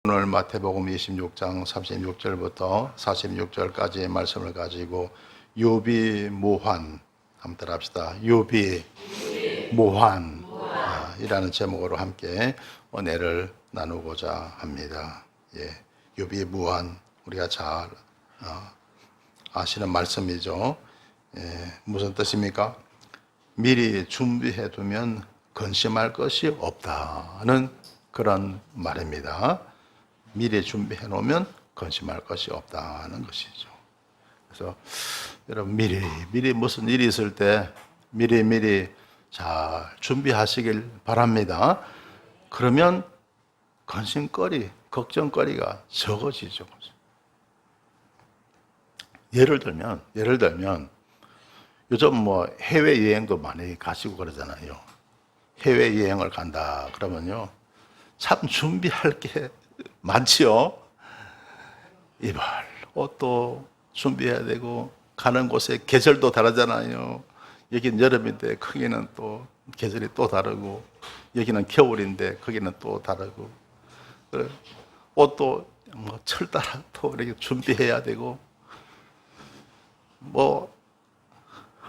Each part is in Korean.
오늘 마태복음 26장 36절부터 46절까지의 말씀을 가지고 유비무환 한번 따라합시다. 유비무환 이라는 제목으로 함께 은혜를 나누고자 합니다. 유비무환 우리가 잘 아시는 말씀이죠. 무슨 뜻입니까? 미리 준비해 두면 근심할 것이 없다는 그런 말입니다. 미리 준비해 놓으면 근심할 것이 없다는 것이죠. 그래서 여러분 미리 무슨 일이 있을 때 미리 잘 준비하시길 바랍니다. 그러면 근심거리, 걱정거리가 적어지죠. 예를 들면 요즘 뭐 해외 여행도 많이 가시고 그러잖아요. 해외 여행을 간다 그러면요, 참 준비할 게 많지요. 이불, 옷도 준비해야 되고, 가는 곳에 계절도 다르잖아요. 여기는 여름인데 거기는 또 계절이 또 다르고, 여기는 겨울인데 거기는 또 다르고, 옷도 뭐 철 따라 또 이렇게 준비해야 되고, 뭐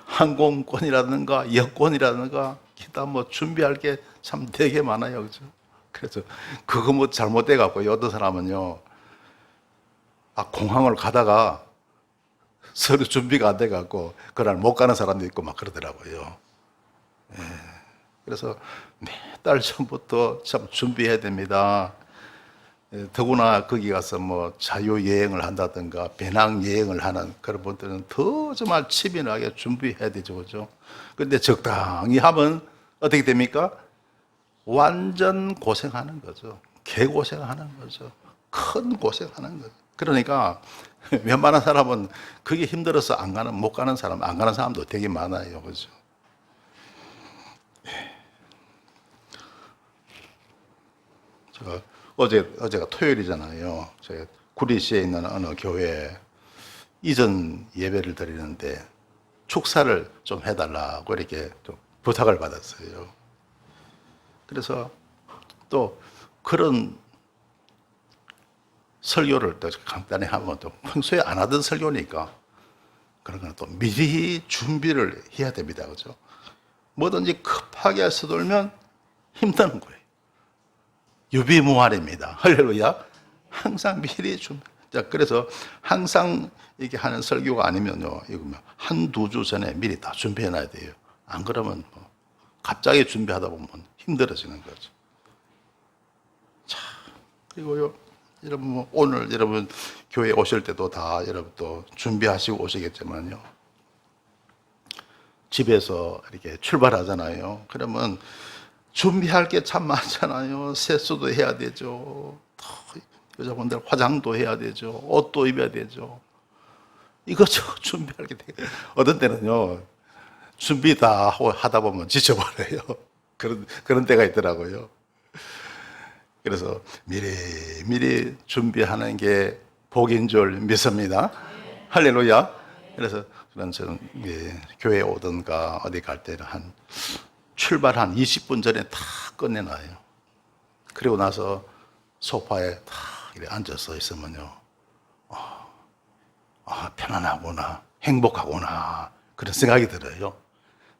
항공권이라든가 여권이라든가 기타 뭐 준비할 게 참 되게 많아요, 그죠? 그래서 그거 뭐 잘못돼 갖고 어떤 사람은요, 공항을 가다가 서류 준비가 안 돼 갖고 그날 못 가는 사람도 있고 막 그러더라고요. 그래서 매달 전부터 참 준비해야 됩니다. 더구나 거기 가서 뭐 자유 여행을 한다든가 배낭 여행을 하는 그런 분들은 더 정말 치밀하게 준비해야 되죠, 그죠? 근데 적당히 하면 어떻게 됩니까? 완전 고생하는 거죠. 개고생하는 거죠. 큰 고생하는 거죠. 그러니까 웬만한 사람은 그게 힘들어서 못 가는 사람도 되게 많아요, 그죠? 제가 어제가 토요일이잖아요. 제가 구리시에 있는 어느 교회에 이전 예배를 드리는데 축사를 좀 해달라고 이렇게 좀 부탁을 받았어요. 그래서 또 그런 설교를 또 간단히 하면 또 평소에 안 하던 설교니까 그런 거는 또 미리 준비를 해야 됩니다. 그죠? 뭐든지 급하게 서둘면 힘드는 거예요. 유비무환입니다. 할렐루야. 항상 미리 준비. 자, 그래서 항상 이렇게 하는 설교가 아니면요, 이거 한두 주 전에 미리 다 준비해 놔야 돼요. 안 그러면 뭐 갑자기 준비하다 보면 힘들어지는 거죠. 자, 그리고요, 여러분 뭐 오늘 여러분 교회 오실 때도 다 여러분 또 준비하시고 오시겠지만요, 집에서 이렇게 출발하잖아요. 그러면 준비할 게 참 많잖아요. 세수도 해야 되죠. 여자분들 화장도 해야 되죠. 옷도 입어야 되죠. 이것저것 준비할 게 되게, 어떤 때는요, 준비 다 하다 보면 지쳐버려요. 그런 때가 있더라고요. 그래서 미리 준비하는 게 복인 줄 믿습니다. 할렐루야. 그래서 저는 교회에 오든가 어디 갈 때는 출발 한 20분 전에 다 끝내놔요. 그리고 나서 소파에 다 이렇게 앉아서 있으면요, 편안하구나, 행복하구나, 그런 생각이 들어요.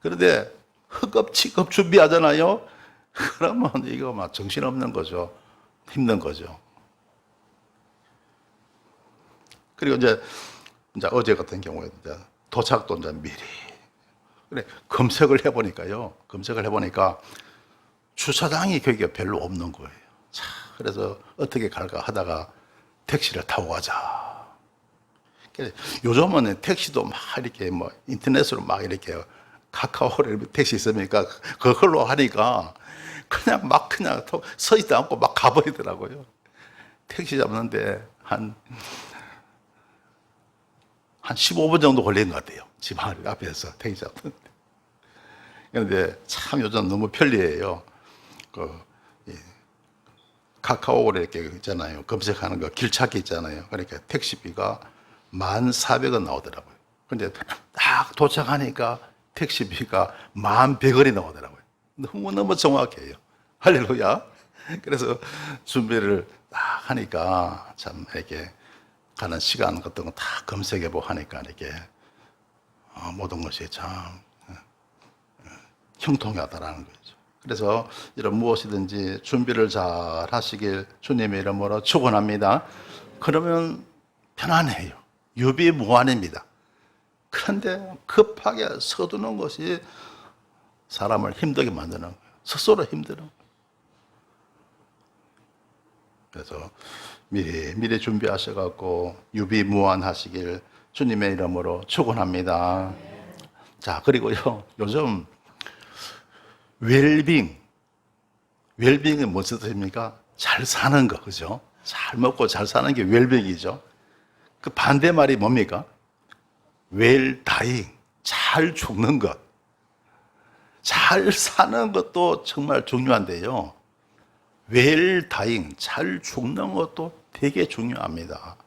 그런데 허겁지겁 준비하잖아요. 그러면 이거 막 정신없는 거죠. 힘든 거죠. 그리고 이제 어제 같은 경우에 도착도 이제 미리. 그래, 검색을 해보니까 주차장이 거기가 별로 없는 거예요. 자, 그래서 어떻게 갈까 하다가 택시를 타고 가자. 요즘은 택시도 막 이렇게 뭐 인터넷으로 막 이렇게 카카오를 택시 있으니까 그걸로 하니까 그냥 서 있지 않고 막 가버리더라고요. 택시 잡는데 한 15분 정도 걸린 것 같아요. 집 앞에서 택시 잡는데. 그런데 참 요즘 너무 편리해요. 카카오를 이렇게 있잖아요. 검색하는 거 길찾기 있잖아요. 그러니까 택시비가 1,400원 나오더라고요. 근데 딱 도착하니까 택시비가 1,100원이 나오더라고요. 너무너무 정확해요. 할렐루야. 그래서 준비를 딱 하니까 참 이렇게 가는 시간 같은 거 다 검색해보고 하니까 이렇게 모든 것이 참 형통하다라는 거죠. 그래서 이런 무엇이든지 준비를 잘 하시길 주님의 이름으로 축원합니다. 그러면 편안해요. 유비무환입니다. 그런데 급하게 서두는 것이 사람을 힘들게 만드는 거예요. 스스로 힘드는 거예요. 그래서 미리 준비하셔갖고 유비무환하시길 주님의 이름으로 축원합니다. 자, 그리고요, 요즘 웰빙이 무슨 뜻입니까? 잘 사는 거, 그죠? 잘 먹고 잘 사는 게 웰빙이죠. 그 반대말이 뭡니까? 웰다잉, 잘 죽는 것. 잘 사는 것도 정말 중요한데요. 웰다잉, 잘 죽는 것도 되게 중요합니다.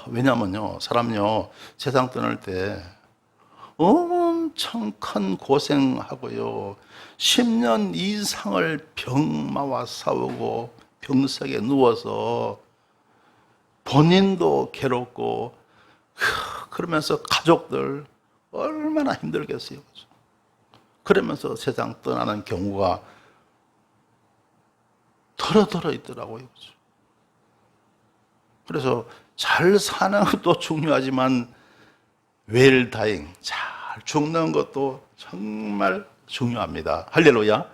왜냐면요, 사람요, 세상 떠날 때 엄청 큰 고생하고요, 10년 이상을 병마와 싸우고 병석에 누워서 본인도 괴롭고 그러면서 가족들 얼마나 힘들겠어요. 그러면서 세상 떠나는 경우가 더러 있더라고요. 그래서 잘 사는 것도 중요하지만 웰다잉, 잘 죽는 것도 정말 중요합니다. 할렐루야.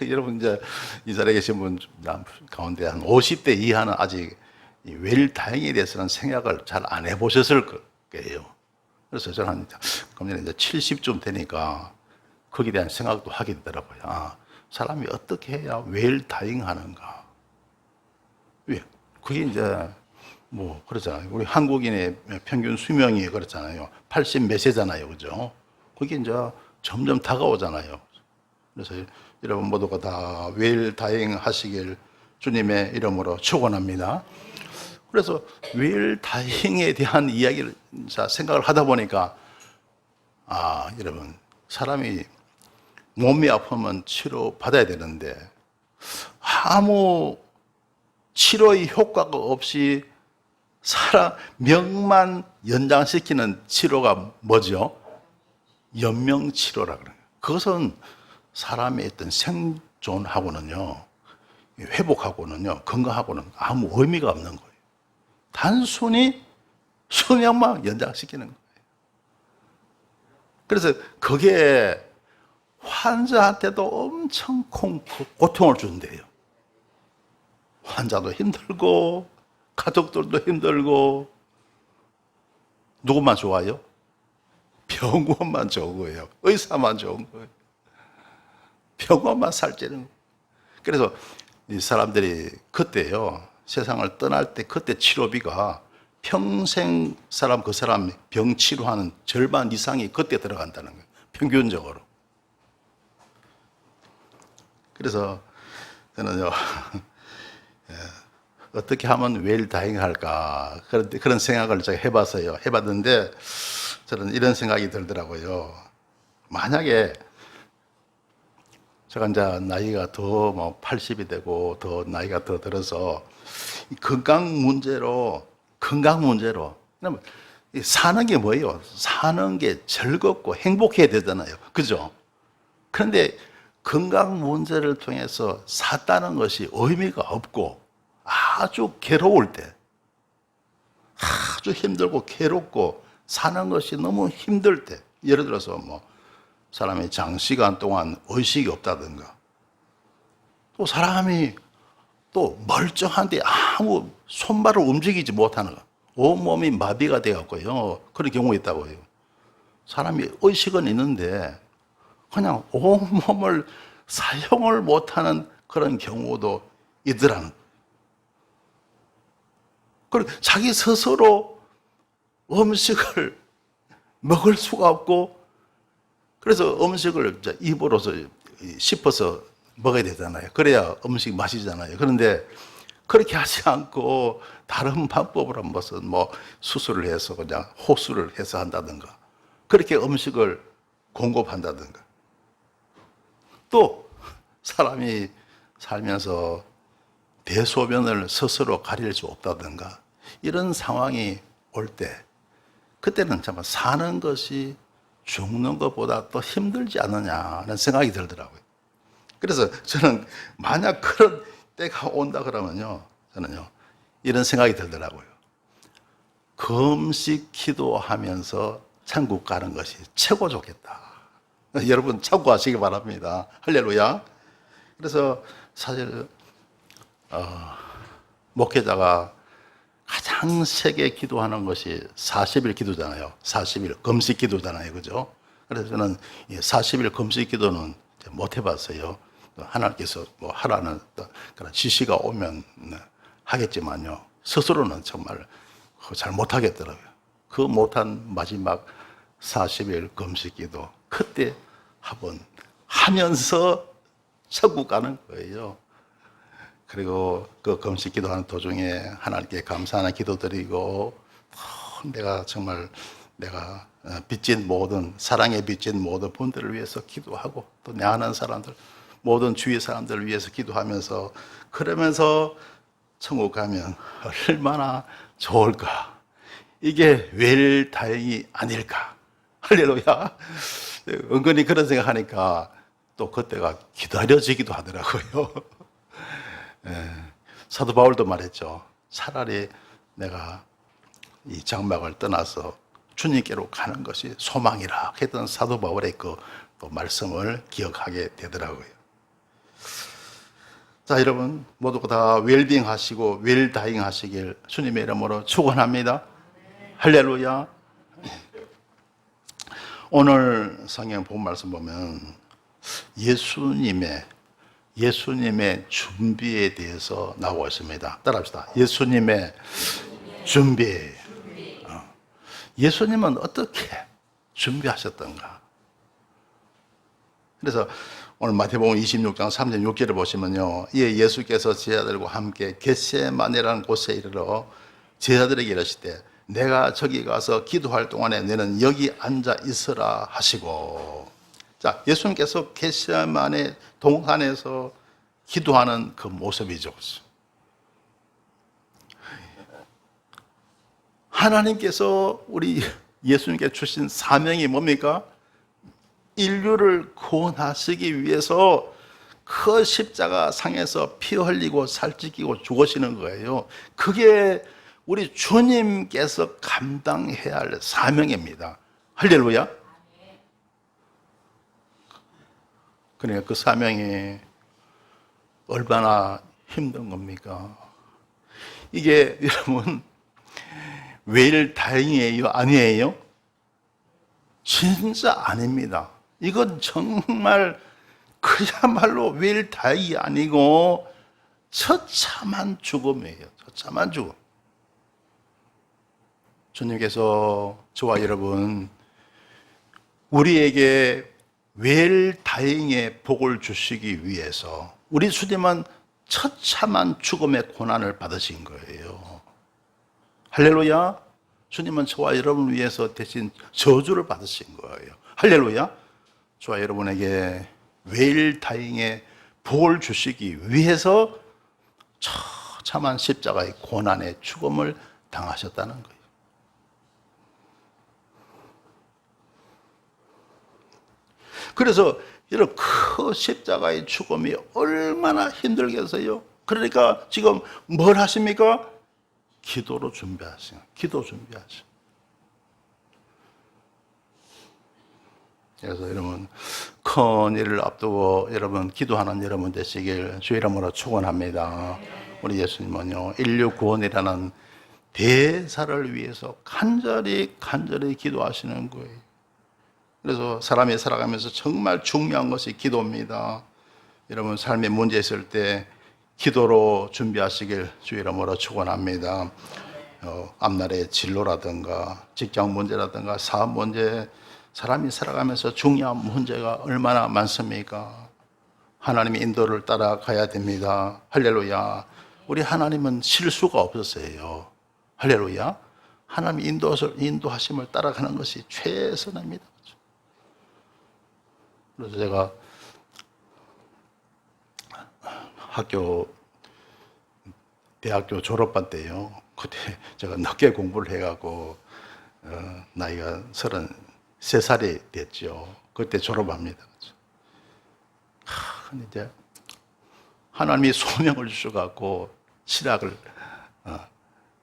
여러분, 이제 이 자리에 계신 분 가운데 한 50대 이하는 아직 웰다잉에 대해서는 생각을 잘 안 해보셨을 거예요. 그래서 저는 금년에 이제 70쯤 되니까 거기에 대한 생각도 하게 되더라고요. 사람이 어떻게 해야 웰다잉 하는가. 왜? 그게 이제 뭐 그렇잖아요. 우리 한국인의 평균 수명이 그렇잖아요. 80 몇 세잖아요. 그죠? 그게 이제 점점 다가오잖아요. 그래서 여러분 모두가 다 웰다잉 하시길 주님의 이름으로 축원합니다. 그래서 웰다잉에 대한 이야기를 생각을 하다 보니까 여러분, 사람이 몸이 아프면 치료 받아야 되는데 아무 치료의 효과가 없이 사람 명만 연장시키는 치료가 뭐죠? 연명치료라 그래요. 그것은 사람의 어떤 생존하고는요, 회복하고는요, 건강하고는 아무 의미가 없는 거예요. 단순히 수명만 연장시키는 거예요. 그래서 그게 환자한테도 엄청 고통을 준대요. 환자도 힘들고 가족들도 힘들고. 누구만 좋아요? 병원만 좋은 거예요. 의사만 좋은 거예요. 병원만 살찌는 거예요. 그래서 이 사람들이 그때요, 세상을 떠날 때 그때 치료비가 평생 그 사람 병 치료하는 절반 이상이 그때 들어간다는 거예요. 평균적으로. 그래서 저는요, 어떻게 하면 웰다잉할까, 그런 생각을 제가 해봤어요. 해봤는데 저는 이런 생각이 들더라고요. 만약에 제가 이제 나이가 더 80이 되고 더 나이가 더 들어서 건강 문제로 사는 게 뭐예요? 사는 게 즐겁고 행복해야 되잖아요. 그죠? 그런데 건강 문제를 통해서 샀다는 것이 의미가 없고 아주 괴로울 때, 아주 힘들고 괴롭고 사는 것이 너무 힘들 때, 예를 들어서 사람이 장시간 동안 의식이 없다든가, 또 사람이 또 멀쩡한데 아무 손발을 움직이지 못하는 거, 온몸이 마비가 되었고요. 그런 경우가 있다고요. 사람이 의식은 있는데 그냥 온몸을 사용을 못하는 그런 경우도 있더라는. 그리고 자기 스스로 음식을 먹을 수가 없고, 그래서 음식을 입으로서 씹어서 먹어야 되잖아요. 그래야 음식 맛이잖아요. 그런데 그렇게 하지 않고 다른 방법으로 무슨 수술을 해서 그냥 호수를 해서 한다든가, 그렇게 음식을 공급한다든가. 또 사람이 살면서 대소변을 스스로 가릴 수 없다든가 이런 상황이 올 때 그때는 정말 사는 것이 죽는 것보다 더 힘들지 않느냐는 생각이 들더라고요. 그래서 저는 만약 그런 때가 온다 그러면요, 저는요 이런 생각이 들더라고요. 금식 기도하면서 천국 가는 것이 최고 좋겠다. 여러분 참고하시기 바랍니다. 할렐루야. 그래서 사실 목회자가 가장 세게 기도하는 것이 40일 기도잖아요. 40일 금식 기도잖아요. 그죠? 그래서 저는 40일 금식 기도는 못 해봤어요. 하나님께서 뭐 하라는 그런 지시가 오면 하겠지만요. 스스로는 정말 잘 못하겠더라고요. 그 못한 마지막 40일 금식 기도, 그때 한번 하면서 천국 가는 거예요. 그리고 그 금식 기도하는 도중에 하나님께 감사하는 기도 드리고, 내가 정말 내가 빚진 모든, 사랑에 빚진 모든 분들을 위해서 기도하고, 또 내 아는 사람들, 모든 주위 사람들을 위해서 기도하면서, 그러면서 천국 가면 얼마나 좋을까. 이게 웰 다행이 아닐까. 할렐루야. 은근히 그런 생각하니까 또 그때가 기다려지기도 하더라고요. 사도 바울도 말했죠. 차라리 내가 이 장막을 떠나서 주님께로 가는 것이 소망이라 했던 사도 바울의 그 또 말씀을 기억하게 되더라고요. 자, 여러분 모두 다 웰빙 하시고 웰다잉 하시길 주님의 이름으로 축원합니다. 할렐루야. 오늘 성경 본 말씀 보면 예수님의 준비에 대해서 나오고 있습니다. 따라합시다. 예수님의 준비. 예수님은 어떻게 준비하셨던가? 그래서 오늘 마태복음 26장 36절을 보시면요, 이에 예수께서 제자들과 함께 겟세마네라는 곳에 이르러 제자들에게 이르시되 내가 저기 가서 기도할 동안에 너는 여기 앉아 있으라 하시고. 자, 예수님께서 겟세마네 동산에서 기도하는 그 모습이죠. 하나님께서 우리 예수님께 주신 사명이 뭡니까? 인류를 구원하시기 위해서 그 십자가 상에서 피 흘리고 살찌기고 죽으시는 거예요. 그게 우리 주님께서 감당해야 할 사명입니다. 할렐루야. 그러니까 그 사명이 얼마나 힘든 겁니까? 이게 여러분 웰 다행이에요? 아니에요? 진짜 아닙니다. 이건 정말 그야말로 웰 다행이 아니고 처참한 죽음이에요. 처참한 죽음. 주님께서 저와 여러분 우리에게 웰 다행의 복을 주시기 위해서 우리 주님은 처참한 죽음의 고난을 받으신 거예요. 할렐루야. 주님은 저와 여러분을 위해서 대신 저주를 받으신 거예요. 할렐루야. 저와 여러분에게 웰 다행의 복을 주시기 위해서 처참한 십자가의 고난의 죽음을 당하셨다는 거예요. 그래서 이런 그 십자가의 죽음이 얼마나 힘들겠어요? 그러니까 지금 뭘 하십니까? 기도로 준비하세요. 기도 준비하세요. 그래서 여러분 큰 일을 앞두고 여러분 기도하는 여러분 되시길 주의 이름으로 축원합니다. 우리 예수님은요 인류 구원이라는 대사를 위해서 간절히 기도하시는 거예요. 그래서 사람이 살아가면서 정말 중요한 것이 기도입니다. 여러분 삶에 문제 있을 때 기도로 준비하시길 주의 이름으로 축원합니다. 앞날의 진로라든가 직장 문제라든가 사업 문제, 사람이 살아가면서 중요한 문제가 얼마나 많습니까? 하나님의 인도를 따라가야 됩니다. 할렐루야. 우리 하나님은 실수가 없었어요. 할렐루야. 하나님의 인도하심을 따라가는 것이 최선입니다. 그래서 제가 학교 대학교 졸업반 때요. 그때 제가 늦게 공부를 해가고 나이가 33살이 됐죠. 그때 졸업합니다. 근데 이제 하나님이 소명을 주셔갖고 신학을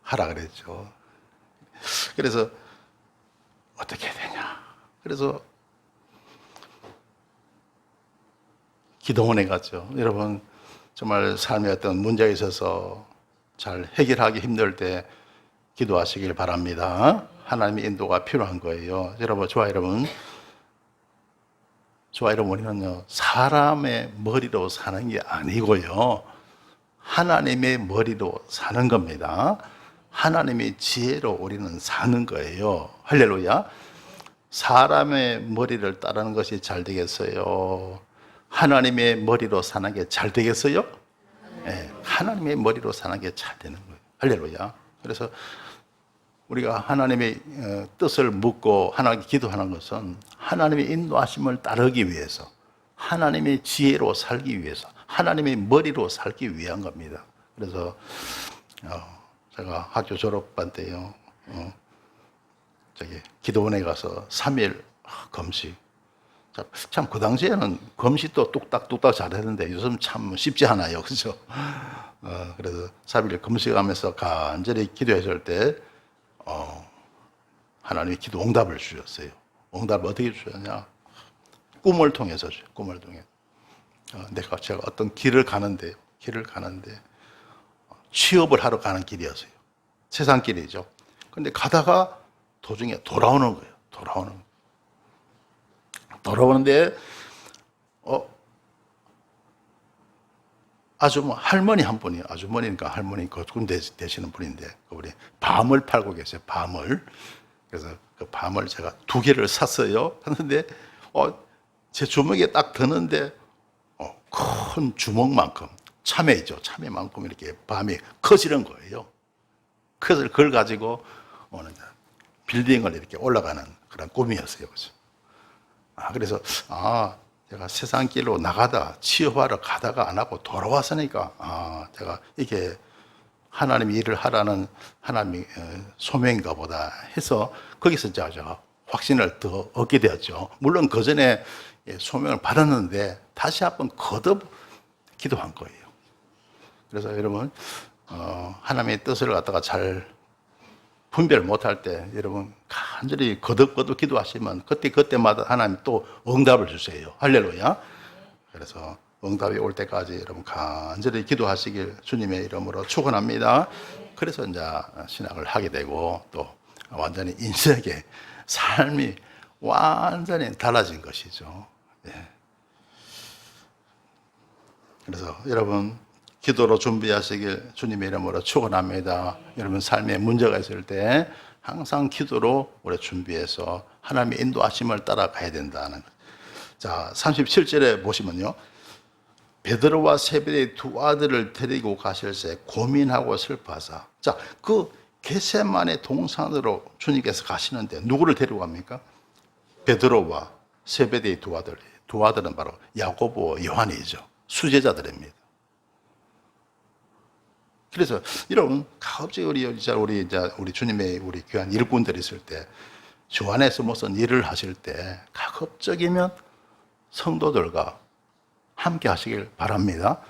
하라 그랬죠. 그래서 어떻게 해야 되냐. 그래서 기도원에 갔죠. 여러분 정말 삶에 어떤 문제가 있어서 잘 해결하기 힘들 때 기도하시길 바랍니다. 하나님의 인도가 필요한 거예요. 여러분, 저와 여러분, 우리는요, 사람의 머리로 사는 게 아니고요, 하나님의 머리로 사는 겁니다. 하나님의 지혜로 우리는 사는 거예요. 할렐루야. 사람의 머리를 따르는 것이 잘 되겠어요? 하나님의 머리로 사는 게 잘 되겠어요? 네, 하나님의 머리로 사는 게 잘 되는 거예요. 할렐루야. 그래서 우리가 하나님의 뜻을 묻고 하나님께 기도하는 것은 하나님의 인도하심을 따르기 위해서, 하나님의 지혜로 살기 위해서, 하나님의 머리로 살기 위한 겁니다. 그래서 제가 학교 졸업반 때요, 기도원에 가서 3일 금식. 참 그 당시에는 금식도 뚝딱뚝딱 잘했는데 요즘 참 쉽지 않아요, 그렇죠? 그래서 3일 금식하면서 간절히 기도했을 때 하나님이 기도 응답을 주셨어요. 응답을 어떻게 주셨냐? 꿈을 통해서 줘요. 꿈을 통해. 제가 어떤 길을 가는데 취업을 하러 가는 길이었어요. 세상 길이죠. 근데 가다가 도중에 돌아오는 거예요. 돌아오는데 할머니 한 분이, 아주머니니까 할머니 군대 되시는 분인데 우리 밤을 팔고 계세요. 밤을. 그래서 그 밤을 제가 2개를 샀어요. 했는데 제 주먹에 딱 드는데 큰 주먹만큼, 참외죠. 참외만큼 이렇게 밤이 커지는 거예요. 그래서 그걸 가지고 오늘 빌딩을 이렇게 올라가는 그런 꿈이었어요. 그래서 제가 세상 길로 나가다 취업하러 가다가 안 하고 돌아왔으니까 제가 이게 하나님이 일을 하라는 하나님의 소명인가 보다 해서 거기서 제가 확신을 더 얻게 되었죠. 물론 그 전에 소명을 받았는데 다시 한번 거듭 기도한 거예요. 그래서 여러분 하나님의 뜻을 갖다가 잘 분별 못할 때 여러분 간절히 거듭 기도하시면 그때마다 하나님 또 응답을 주세요. 할렐루야. 그래서 응답이 올 때까지 여러분 간절히 기도하시길 주님의 이름으로 축원합니다. 그래서 이제 신학을 하게 되고 또 완전히 인생의 삶이 완전히 달라진 것이죠. 예. 그래서 여러분 기도로 준비하시길 주님의 이름으로 축원합니다. 여러분 삶에 문제가 있을 때 항상 기도로 우리 준비해서 하나님의 인도하심을 따라가야 된다는 것. 자, 37절에 보시면요. 베드로와 세베대의 2 아들을 데리고 가실새 고민하고 슬퍼하사. 자, 그 겟세마네 동산으로 주님께서 가시는데 누구를 데리고 갑니까? 베드로와 세베대의 2 아들. 2 아들은 바로 야고보와 요한이죠. 수제자들입니다. 그래서 여러분 가급적 우리 주님의 우리 귀한 일꾼들이 있을 때 주 안에서 무슨 일을 하실 때 가급적이면 성도들과 함께 하시길 바랍니다.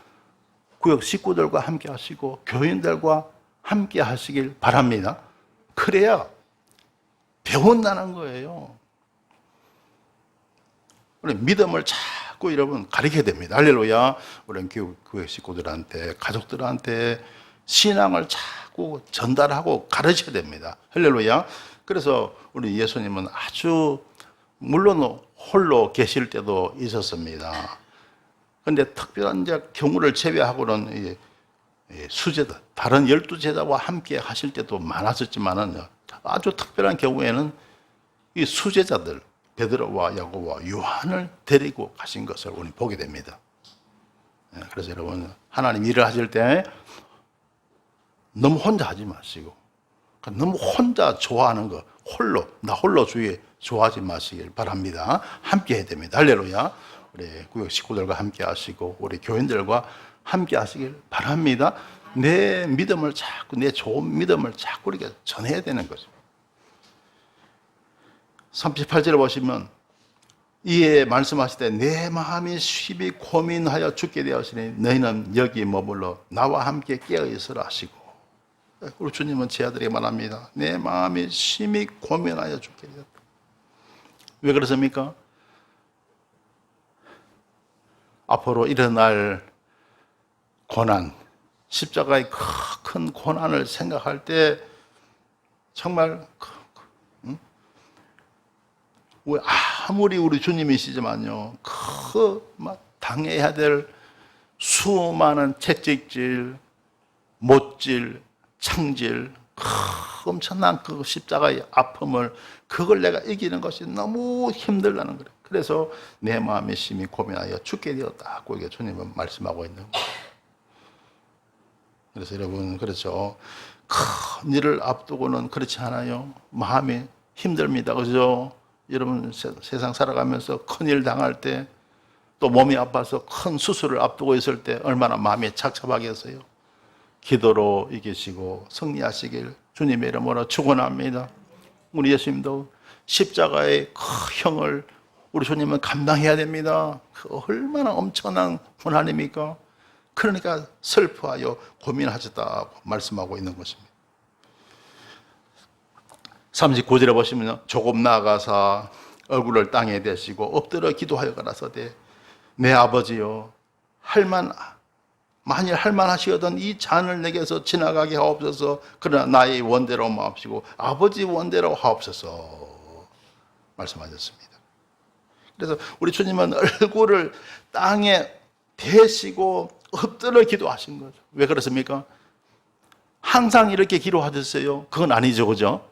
구역 식구들과 함께 하시고 교인들과 함께 하시길 바랍니다. 그래야 배운다는 거예요. 우리 믿음을 자꾸 여러분 가르쳐야 됩니다. 할렐루야. 우리 구역 식구들한테 가족들한테 신앙을 자꾸 전달하고 가르쳐야 됩니다. 할렐루야. 그래서 우리 예수님은 아주 물론 홀로 계실 때도 있었습니다. 그런데 특별한 경우를 제외하고는 수제자, 다른 12제자와 함께 하실 때도 많았었지만은 아주 특별한 경우에는 이 수제자들, 베드로와 야고보와 요한을 데리고 가신 것을 우리 보게 됩니다. 그래서 여러분 하나님 일을 하실 때 너무 혼자 하지 마시고 너무 혼자 좋아하는 거 나 홀로 주의 좋아하지 마시길 바랍니다. 함께 해야 됩니다. 할렐루야. 우리 구역 식구들과 함께 하시고 우리 교인들과 함께 하시길 바랍니다. 내 믿음을 자꾸, 내 좋은 믿음을 자꾸 이렇게 전해야 되는 거죠. 38절에 보시면 이에 말씀하시되 내 마음이 심히 고민하여 죽게 되었으니 너희는 여기 머물러 나와 함께 깨어있으라 하시고, 우리 주님은 제 아들에게 말합니다. 내 마음이 심히 고민하여 죽게 되었다. 왜 그렇습니까? 앞으로 일어날 고난, 십자가의 큰 고난을 생각할 때 정말 아무리 우리 주님이시지만요, 당해야 될 수많은 채찍질, 못질, 창질, 엄청난 그 십자가의 아픔을, 그걸 내가 이기는 것이 너무 힘들다는 거예요. 그래서 내 마음이 심히 고민하여 죽게 되었다고 이게 주님은 말씀하고 있는 거예요. 그래서 여러분, 그렇죠. 큰 일을 앞두고는 그렇지 않아요. 마음이 힘듭니다. 그죠? 여러분, 세상 살아가면서 큰일 당할 때, 또 몸이 아파서 큰 수술을 앞두고 있을 때 얼마나 마음이 착잡하겠어요. 기도로 이기시고 승리하시길 주님의 이름으로 축원합니다. 우리 예수님도 십자가의 그 형을 우리 주님은 감당해야 됩니다. 그 얼마나 엄청난 고난입니까? 그러니까 슬퍼하여 고민하셨다고 말씀하고 있는 것입니다. 39절에 보시면 조금 나아가사 얼굴을 땅에 대시고 엎드려 기도하여 가라사대 내 아버지여 만일 할만하시거든 이 잔을 내게서 지나가게 하옵소서. 그러나 나의 원대로 마옵시고 아버지 원대로 하옵소서 말씀하셨습니다. 그래서 우리 주님은 얼굴을 땅에 대시고 엎드려 기도하신 거죠. 왜 그렇습니까? 항상 이렇게 기도하셨어요? 그건 아니죠, 그죠?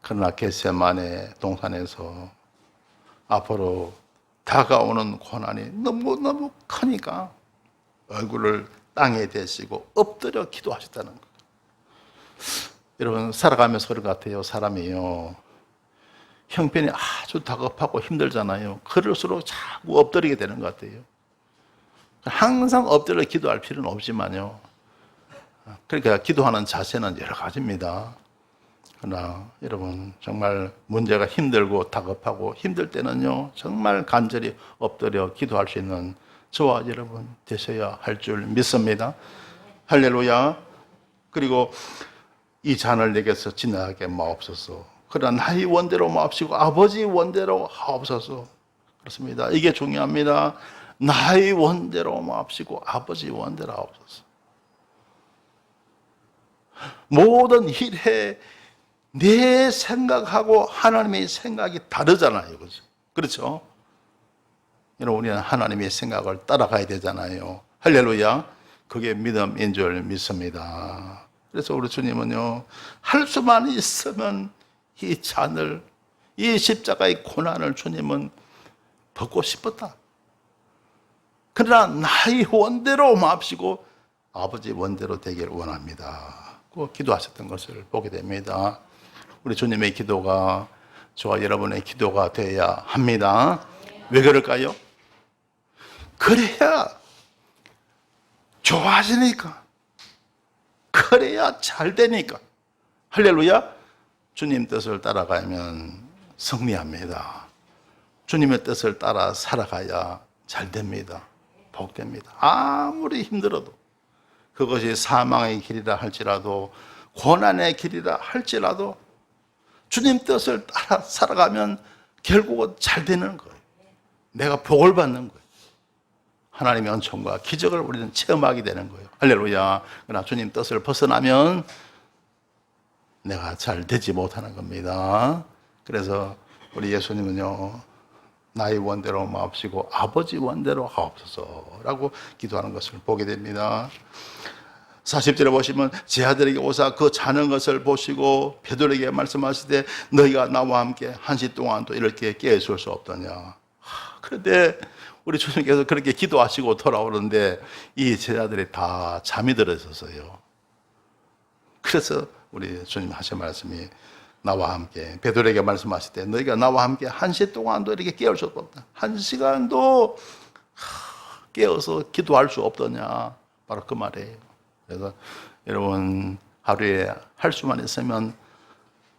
그러나 겟세마네 동산에서 앞으로 다가오는 고난이 너무너무 크니까 얼굴을 땅에 대시고 엎드려 기도하셨다는 거예요. 여러분, 살아가면서 그런 것 같아요. 사람이요, 형편이 아주 다급하고 힘들잖아요. 그럴수록 자꾸 엎드리게 되는 것 같아요. 항상 엎드려 기도할 필요는 없지만요, 그러니까 기도하는 자세는 여러 가지입니다. 그러나 여러분, 정말 문제가 힘들고 다급하고 힘들 때는요, 정말 간절히 엎드려 기도할 수 있는 저와 여러분 되셔야 할 줄 믿습니다. 할렐루야. 그리고 이 잔을 내게서 지나가게 마옵소서. 그러나 나의 원대로 마옵시고 아버지 원대로 하옵소서. 그렇습니다. 이게 중요합니다. 나의 원대로 마옵시고 아버지 원대로 하옵소서. 모든 일에 내 생각하고 하나님의 생각이 다르잖아요. 그렇죠? 여러분, 우리는 하나님의 생각을 따라가야 되잖아요. 할렐루야. 그게 믿음인 줄 믿습니다. 그래서 우리 주님은요, 할 수만 있으면 이 잔을, 이 십자가의 고난을 주님은 벗고 싶었다. 그러나 나의 원대로 마옵시고 아버지 원대로 되길 원합니다. 그 기도하셨던 것을 보게 됩니다. 우리 주님의 기도가 저와 여러분의 기도가 되어야 합니다. 왜 그럴까요? 그래야 좋아지니까, 그래야 잘 되니까. 할렐루야. 주님 뜻을 따라가면 승리합니다. 주님의 뜻을 따라 살아가야 잘 됩니다. 복됩니다. 아무리 힘들어도, 그것이 사망의 길이라 할지라도 고난의 길이라 할지라도 주님 뜻을 따라 살아가면 결국은 잘 되는 거예요. 내가 복을 받는 거예요. 하나님의 은총과 기적을 우리는 체험하게 되는 거예요. 할렐루야. 그러나 주님 뜻을 벗어나면 내가 잘 되지 못하는 겁니다. 그래서 우리 예수님은요, 나의 원대로 마옵시고 아버지 원대로 하옵소서라고 기도하는 것을 보게 됩니다. 40절에 보시면 제 아들에게 오사 그 자는 것을 보시고 베드로에게 말씀하시되 너희가 나와 함께 한시 동안 또 이렇게 깨어있을 수 없더냐. 그런데 우리 주님께서 그렇게 기도하시고 돌아오는데 이 제자들이 다 잠이 들어 있었어요. 그래서 우리 주님 하신 말씀이 나와 함께, 베드로에게 말씀하실 때 너희가 나와 함께 한시 동안도 이렇게 깨울 수 없다. 한 시간도 깨어서 기도할 수 없더냐. 바로 그 말이에요. 그래서 여러분 하루에 할 수만 있으면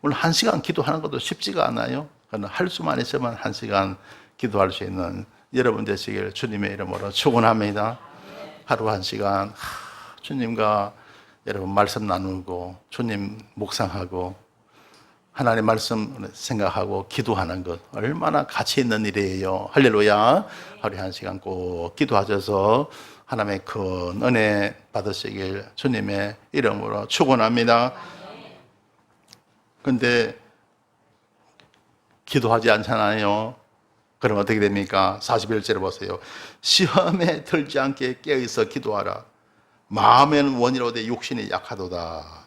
물론 1시간 기도하는 것도 쉽지가 않아요. 그러나 할 수만 있으면 1시간 기도할 수 있는 여러분 되시길 주님의 이름으로 축원합니다. 하루 1시간 주님과 여러분 말씀 나누고 주님 묵상하고 하나님 말씀 생각하고 기도하는 것 얼마나 가치 있는 일이에요. 할렐루야. 하루에 1시간 꼭 기도하셔서 하나님의 큰 은혜 받으시길 주님의 이름으로 축원합니다. 근데 기도하지 않잖아요. 그럼 어떻게 됩니까? 41절에 보세요. 시험에 들지 않게 깨어있어 기도하라. 마음에는 원이로되 육신이 약하도다.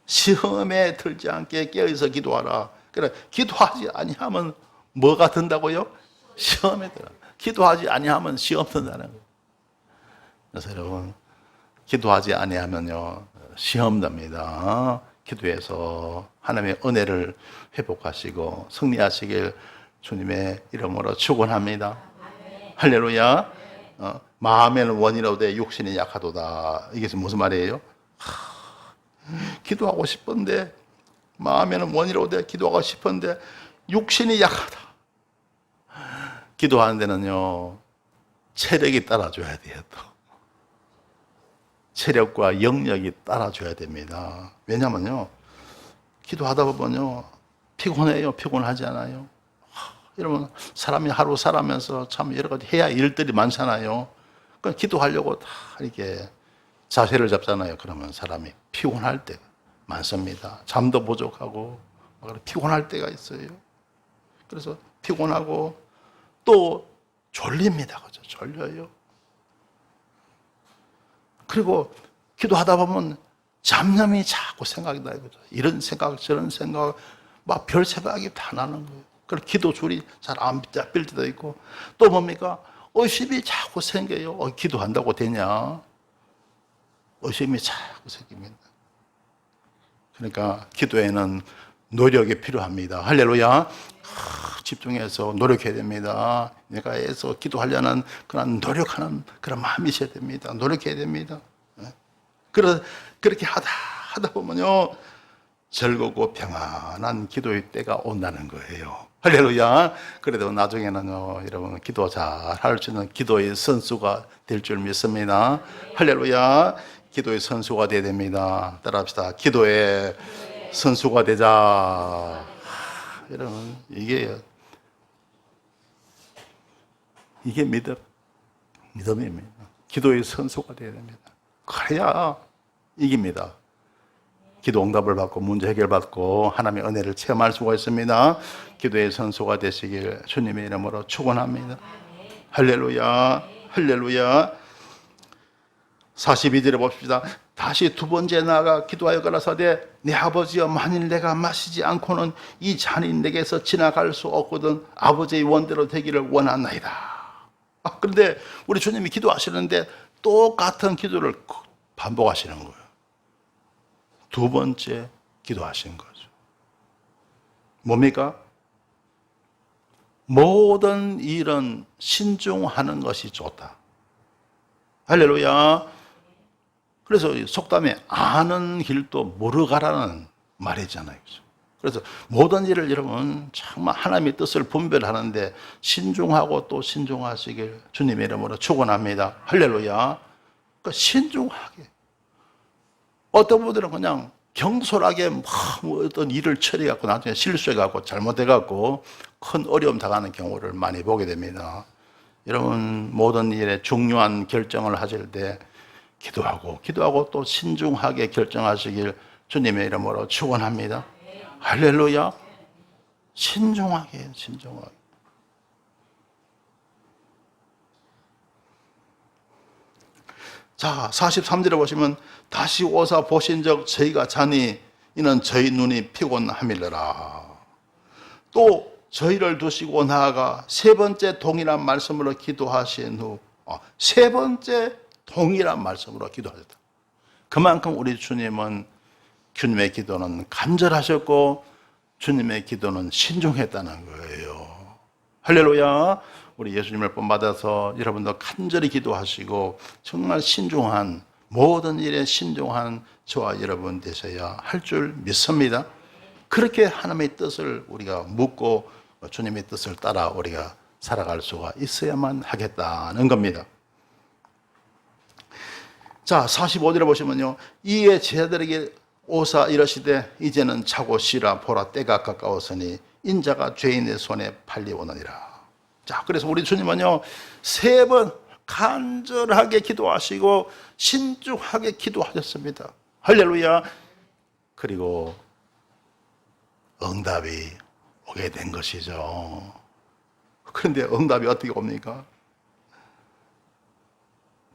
시험에 들지 않게 깨어있어 기도하라. 그래, 기도하지 아니하면 뭐가 든다고요? 시험에 들어. 기도하지 아니하면 시험 든다는 거예요. 그래서 여러분, 기도하지 아니하면요 시험 납니다. 기도해서 하나님의 은혜를 회복하시고 승리하시길 주님의 이름으로 축원합니다. 할렐루야. 마음에는 원이로되 육신이 약하도다. 이게 무슨 말이에요? 기도하고 싶은데 마음에는 원이로되 기도하고 싶은데 육신이 약하다. 기도하는 데는요 체력이 따라줘야 돼요. 또 체력과 영역이 따라줘야 됩니다. 왜냐면요 기도하다 보면요 피곤해요. 피곤하지 않아요? 여러분 사람이 하루 살아면서 참 여러 가지 해야 일들이 많잖아요. 그러니까 기도하려고 다 이렇게 자세를 잡잖아요. 그러면 사람이 피곤할 때가 많습니다. 잠도 부족하고 피곤할 때가 있어요. 그래서 피곤하고 또 졸립니다. 그죠? 졸려요. 그리고 기도하다 보면 잡념이 자꾸 생각이 나요. 그죠? 이런 생각, 저런 생각, 막 별 생각이 다 나는 거예요. 그래서 기도 줄이 잘 안 잡힐 때도 있고, 또 뭡니까? 의심이 자꾸 생겨요. 기도한다고 되냐? 의심이 자꾸 생깁니다. 그러니까 기도에는 노력이 필요합니다. 할렐루야. 집중해서 노력해야 됩니다. 내가 해서 기도하려는 그런 노력하는 그런 마음이 있어야 됩니다. 노력해야 됩니다. 그렇게 하다 보면요 즐겁고 평안한 기도의 때가 온다는 거예요. 할렐루야. 그래도 나중에는요 여러분 기도 잘 할 수 있는 기도의 선수가 될 줄 믿습니다. 할렐루야. 기도의 선수가 되어야 됩니다. 따라합시다. 기도의 선수가 되자. 여러분 이게 믿음입니다. 기도의 선수가 되어야 됩니다. 그래야 이깁니다. 기도 응답을 받고 문제 해결받고 하나님의 은혜를 체험할 수가 있습니다. 기도의 선수가 되시길 주님의 이름으로 축원합니다. 할렐루야. 할렐루야. 42절에 봅시다. 다시 두 번째 나아가 기도하여 가라사대 내 아버지여 만일 내가 마시지 않고는 이 잔이 내게서 지나갈 수 없거든 아버지의 원대로 되기를 원하나이다. 그런데 우리 주님이 기도하시는데 똑같은 기도를 반복하시는 거예요. 두 번째 기도하신 거죠. 뭡니까? 모든 일은 신중하는 것이 좋다. 할렐루야. 그래서 속담에 아는 길도 모르가라는 말이잖아요. 그래서 모든 일을 여러분 정말 하나님의 뜻을 분별하는데 신중하고 또 신중하시길 주님의 이름으로 축원합니다. 할렐루야. 그러니까 신중하게. 어떤 분들은 그냥 경솔하게 뭐 어떤 일을 처리해갖고 나중에 실수해갖고 잘못해갖고 큰 어려움 당하는 경우를 많이 보게 됩니다. 여러분 모든 일에 중요한 결정을 하실 때 기도하고 또 신중하게 결정하시길 주님의 이름으로 축원합니다. 할렐루야. 신중하게. 자, 43절에 보시면 다시 오사 보신 적 저희가 자니 이는 저희 눈이 피곤함이더라. 또 저희를 두시고 나아가 세 번째 동일한 말씀으로 기도하신 후 세 번째 동일한 말씀으로 기도하셨다. 그만큼 우리 주님은 주님의 기도는 간절하셨고 주님의 기도는 신중했다는 거예요. 할렐루야. 우리 예수님을 본받아서 여러분도 간절히 기도하시고 정말 신중한 모든 일에 신중한 저와 여러분 되셔야 할 줄 믿습니다. 그렇게 하나님의 뜻을 우리가 묻고 주님의 뜻을 따라 우리가 살아갈 수가 있어야만 하겠다는 겁니다. 자, 45절에 보시면요. 이에 제자들에게 오사 이르시되 이제는 자고 쉬라. 보라, 때가 가까웠으니 인자가 죄인의 손에 팔리오느니라. 자, 그래서 우리 주님은요, 3번 간절하게 기도하시고 신중하게 기도하셨습니다. 할렐루야. 그리고 응답이 오게 된 것이죠. 그런데 응답이 어떻게 옵니까?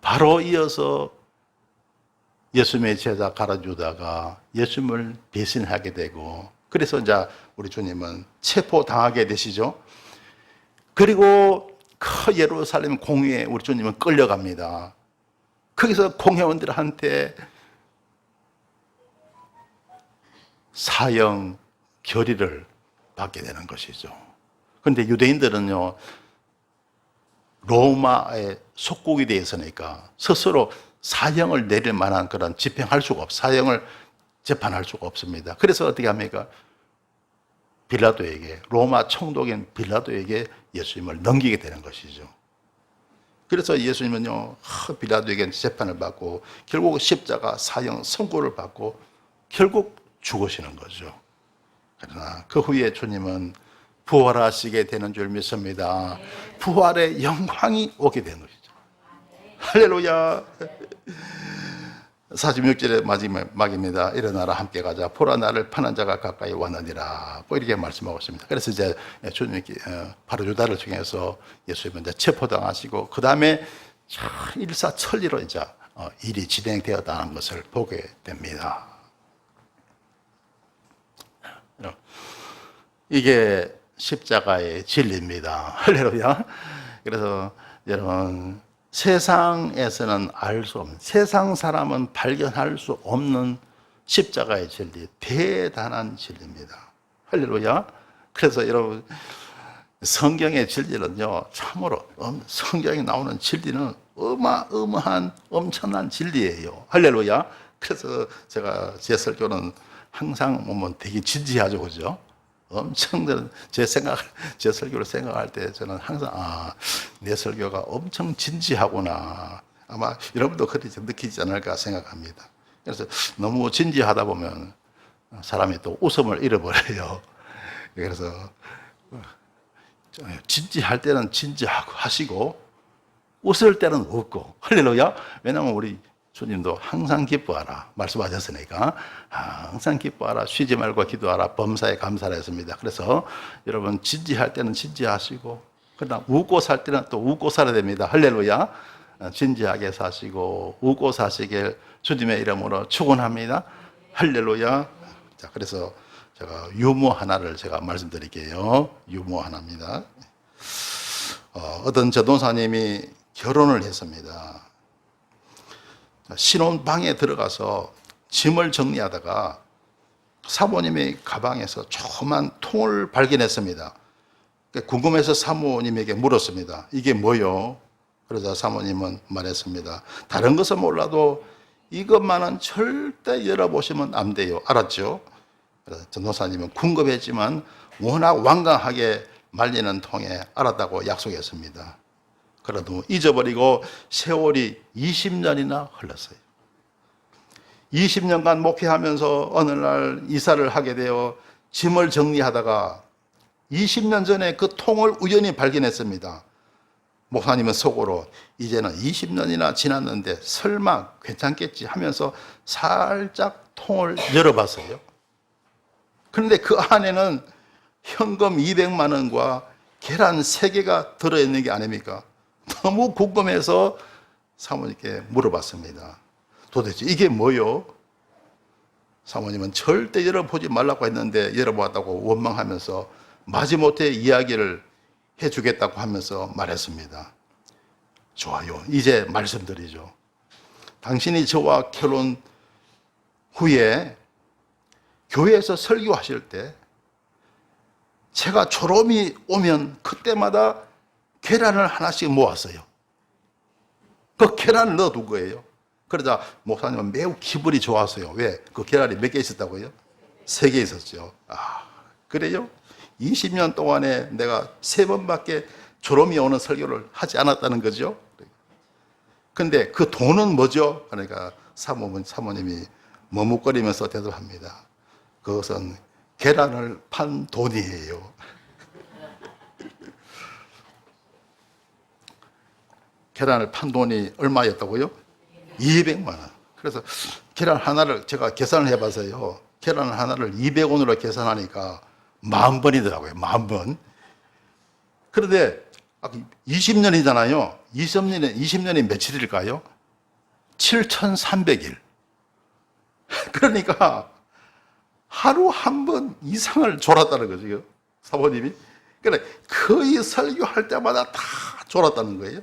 바로 이어서 예수님의 제자 가룟유다가 예수님을 배신하게 되고, 그래서 이제 우리 주님은 체포당하게 되시죠. 그리고 그 예루살렘 공회에 우리 주님은 끌려갑니다. 거기서 공회원들한테 사형 결의를 받게 되는 것이죠. 그런데 유대인들은요, 로마의 속국이 되어 있으니까 스스로 사형을 내릴 만한 그런 집행할 수가 사형을 재판할 수가 없습니다. 그래서 어떻게 합니까? 빌라도에게, 로마 총독인 빌라도에게 예수님을 넘기게 되는 것이죠. 그래서 예수님은요, 빌라도에게 재판을 받고 결국 십자가 사형 선고를 받고 결국 죽으시는 거죠. 그러나 그 후에 주님은 부활하시게 되는 줄 믿습니다. 부활의 영광이 오게 되는 것이죠. 할렐루야. 46절의 마지막입니다. 일어나라 함께 가자. 보라, 나를 파는 자가 가까이 왔느니라. 이렇게 말씀하고 있습니다. 그래서 이제 주님이 바로 유다를 통해서 예수님은 이제 체포당하시고 그 다음에 일사천리로 이제 일이 진행되었다는 것을 보게 됩니다. 이게 십자가의 진리입니다. 할렐루야. 그래서 여러분, 세상에서는 알 수 없는, 세상 사람은 발견할 수 없는 십자가의 진리, 대단한 진리입니다. 할렐루야. 그래서 여러분, 성경의 진리는요, 참으로 성경에 나오는 진리는 어마어마한 엄청난 진리예요. 할렐루야. 그래서 제가 제 설교는 항상 보면 되게 진지하죠, 그죠? 엄청 제 설교를 생각할 때 저는 항상 내 설교가 엄청 진지하구나. 아마 여러분도 그렇게 느끼지 않을까 생각합니다. 그래서 너무 진지하다 보면 사람이 또 웃음을 잃어버려요. 그래서 진지할 때는 진지하고 하시고 웃을 때는 웃고. 할렐루야. 왜냐하면 우리 주님도 항상 기뻐하라 말씀하셨으니까 항상 기뻐하라, 쉬지 말고 기도하라, 범사에 감사라 했습니다. 그래서 여러분, 진지할 때는 진지하시고 그러나 웃고 살 때는 또 웃고 살아야 됩니다. 할렐루야. 진지하게 사시고 웃고 사시길 주님의 이름으로 축원합니다. 할렐루야. 자, 그래서 제가 유머 하나를 제가 말씀드릴게요. 유머 하나입니다. 어떤 전도사님이 결혼을 했습니다. 신혼방에 들어가서 짐을 정리하다가 사모님의 가방에서 조그만 통을 발견했습니다. 궁금해서 사모님에게 물었습니다. 이게 뭐요? 그러자 사모님은 말했습니다. 다른 것은 몰라도 이것만은 절대 열어보시면 안 돼요. 알았죠? 그래서 전도사님은 궁금했지만 워낙 완강하게 말리는 통에 알았다고 약속했습니다. 그래도 잊어버리고 세월이 20년이나 흘렀어요. 20년간 목회하면서 어느 날 이사를 하게 되어 짐을 정리하다가 20년 전에 그 통을 우연히 발견했습니다. 목사님은 속으로 이제는 20년이나 지났는데 설마 괜찮겠지 하면서 살짝 통을 열어봤어요. 그런데 그 안에는 현금 200만 원과 계란 3개가 들어있는 게 아닙니까? 너무 궁금해서 사모님께 물어봤습니다. 도대체 이게 뭐요? 사모님은 절대 열어보지 말라고 했는데 열어보았다고 원망하면서 마지못해 이야기를 해주겠다고 하면서 말했습니다. 좋아요. 이제 말씀드리죠. 당신이 저와 결혼 후에 교회에서 설교하실 때 제가 졸음이 오면 그때마다 계란을 하나씩 모았어요. 그 계란을 넣어둔 거예요. 그러자 목사님은 매우 기분이 좋았어요. 왜? 그 계란이 몇 개 있었다고요? 3개 있었죠. 아, 그래요? 20년 동안에 내가 3번밖에 졸음이 오는 설교를 하지 않았다는 거죠. 근데 그 돈은 뭐죠? 그러니까 사모님이 머뭇거리면서 대답합니다. 그것은 계란을 판 돈이에요. 계란을 판 돈이 얼마였다고요? 200만 원. 그래서 계란 하나를 제가 계산을 해봐서요. 계란 하나를 200원으로 계산하니까 10,000번이더라고요. 10,000번. 그런데 20년이잖아요. 20년이 며칠일까요? 7,300일. 그러니까 하루 한 번 이상을 졸았다는 거죠. 사모님이. 그래, 거의 설교할 때마다 다 졸았다는 거예요.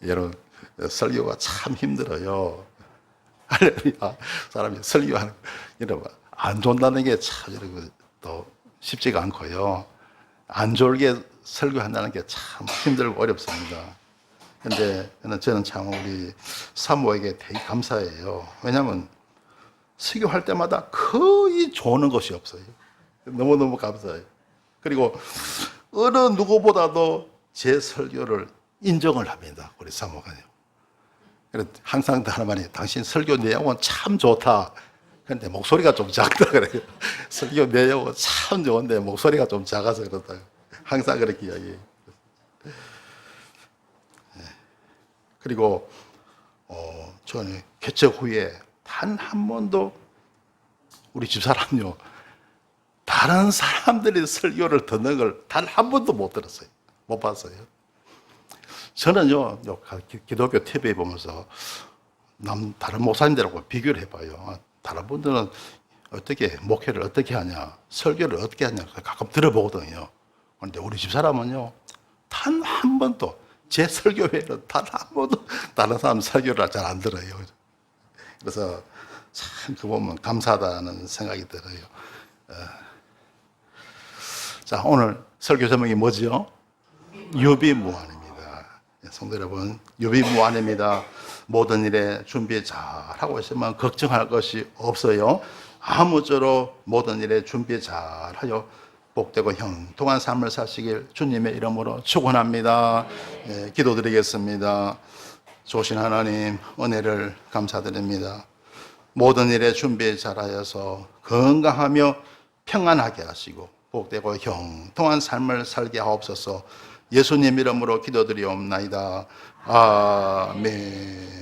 여러분, 설교가 참 힘들어요. 할렐루야. 사람이 설교하는, 여러분, 안 존다는 게 참, 여러분, 또 쉽지가 않고요. 안 졸게 설교한다는 게 참 힘들고 어렵습니다. 근데 저는 참 우리 사모에게 되게 감사해요. 왜냐하면 설교할 때마다 거의 조는 것이 없어요. 너무너무 감사해요. 그리고 어느 누구보다도 제 설교를 인정을 합니다. 우리 사모가요. 항상 하나님이 당신 설교 내용은 참 좋다. 그런데 목소리가 좀 작다 그래요. 설교 내용은 참 좋은데 목소리가 좀 작아서 그렇다. 항상 그렇게 이야기해요. 그리고 저는 개척 후에 단 한 번도 우리 집사람요 다른 사람들이 설교를 듣는 걸 단 한 번도 못 들었어요. 못 봤어요. 저는요 기독교 TV에 보면서 다른 목사님들하고 비교를 해봐요. 다른 분들은 어떻게 목회를 어떻게 하냐, 설교를 어떻게 하냐 가끔 들어보거든요. 그런데 우리 집사람은요 단 한 번도 제 설교 외에는 단 한 번도 다른 사람 설교를 잘 안 들어요. 그래서 참 그 보면 감사하다는 생각이 들어요. 자, 오늘 설교 제목이 뭐죠? 유비무환입니다. 성도 여러분, 유비무환입니다. 모든 일에 준비 잘 하고 있으면 걱정할 것이 없어요. 아무쪼록 모든 일에 준비 잘 하여 복되고 형통한 삶을 사시길 주님의 이름으로 축원합니다. 기도드리겠습니다. 좋으신 하나님, 은혜를 감사드립니다. 모든 일에 준비 잘하여서 건강하며 평안하게 하시고 복되고 형통한 삶을 살게 하옵소서. 예수님 이름으로 기도드리옵나이다. 아멘.